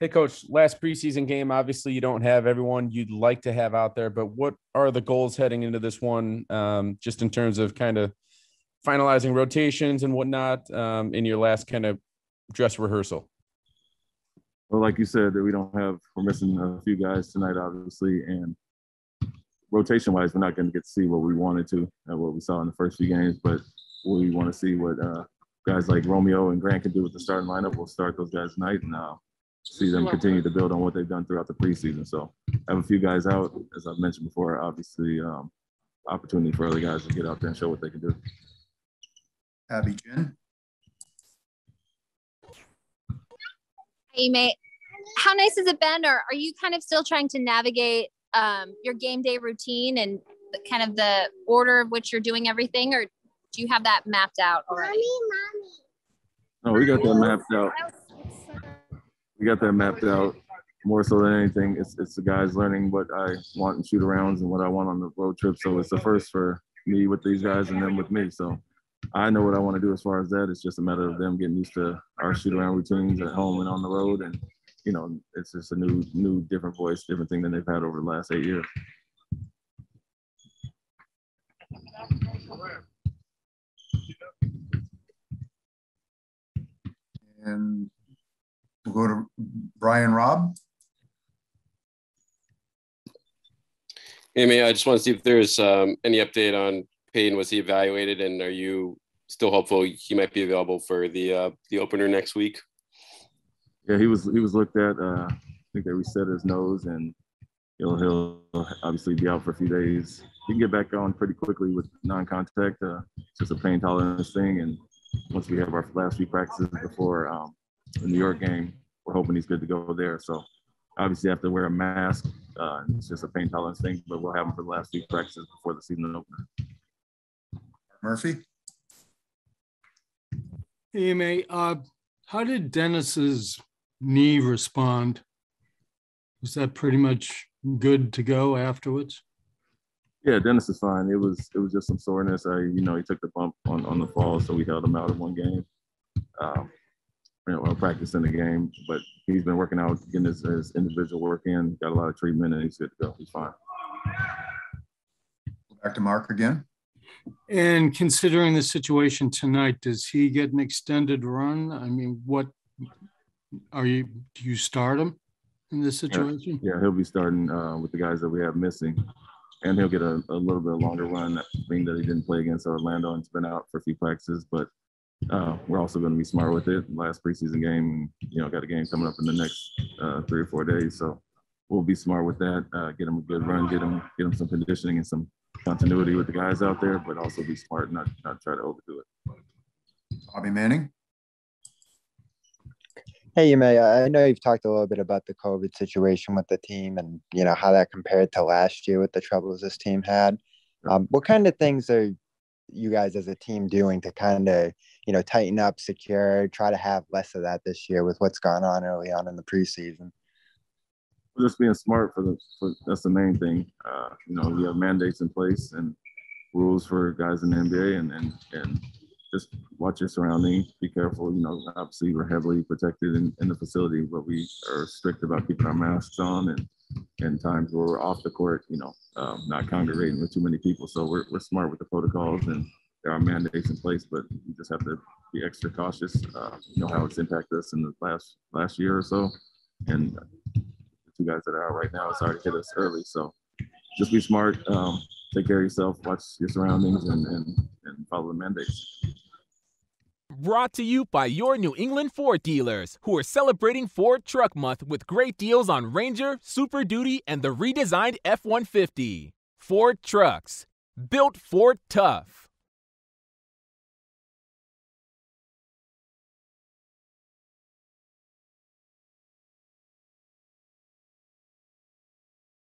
Hey, Coach, last preseason game, obviously you don't have everyone you'd like to have out there, but what are the goals heading into this one, just in terms of kind of finalizing rotations and whatnot in your last kind of dress rehearsal? Well, like you said, we're missing a few guys tonight, obviously, and rotation-wise, we're not going to get to see what we wanted to and what we saw in the first few games, but we want to see what guys like Romeo and Grant can do with the starting lineup. We'll start those guys tonight and see them continue to build on what they've done throughout the preseason. So have a few guys out, as I've mentioned before, obviously opportunity for other guys to get out there and show what they can do. Abby Jen. Hey, mate. How nice has it been, or are you kind of still trying to navigate your game day routine and kind of the order of which you're doing everything, or do you have that mapped out already? No, we got that mapped out. We got that mapped out. More so than anything, it's the guys learning what I want in shoot-arounds and what I want on the road trip. So it's the first for me with these guys and them with me. So I know what I want to do as far as that. It's just a matter of them getting used to our shoot-around routines at home and on the road. And, you know, it's just a new, different voice, different thing than they've had over the last 8 years. And we'll go to Brian Robb. Ime, I just want to see if there's any update on Payton. Was he evaluated, and are you still hopeful he might be available for the opener next week? Yeah, he was looked at. I think they reset his nose, and he'll obviously be out for a few days. He can get back on pretty quickly with non-contact. It's just a pain tolerance thing, and once we have our last few practices before the New York game, we're hoping he's good to go there. So obviously have to wear a mask. It's just a pain tolerance thing, but we'll have him for the last few practices before the season opener. Murphy? Hey, Ime, how did Dennis's knee respond? Was that pretty much good to go afterwards? Yeah, Dennis is fine. It was just some soreness. He took the bump on the fall, so we held him out of one game. Practice in the game, but he's been working out, getting his individual work in, got a lot of treatment, and he's good to go. He's fine. Back to Mark again. And considering the situation tonight, does he get an extended run? I mean, do you start him in this situation? Yeah, he'll be starting with the guys that we have missing, and he'll get a little bit longer run, being that he didn't play against Orlando and has been out for a few practices, but we're also going to be smart with it. Last preseason game, got a game coming up in the next 3 or 4 days. So we'll be smart with that, get him a good run, get him some conditioning and some continuity with the guys out there, but also be smart and not try to overdo it. Bobby Manning. Hey, Ime, I know you've talked a little bit about the COVID situation with the team and, how that compared to last year with the troubles this team had. What kind of things are you guys as a team doing to kind of, tighten up, secure, try to have less of that this year with what's gone on early on in the preseason? We're just being smart that's the main thing. We have mandates in place and rules for guys in the NBA and just watch your surroundings, be careful. Obviously we're heavily protected in the facility, but we are strict about keeping our masks on and times where we're off the court, not congregating with too many people. So we're smart with the protocols and there are mandates in place, but you just have to be extra cautious. How it's impacted us in the last year or so. And the two guys that are out right now, it's already hit us early. So just be smart, take care of yourself, watch your surroundings and follow the mandates. Brought to you by your New England Ford dealers, who are celebrating Ford Truck Month with great deals on Ranger, Super Duty, and the redesigned F-150. Ford Trucks, built Ford tough.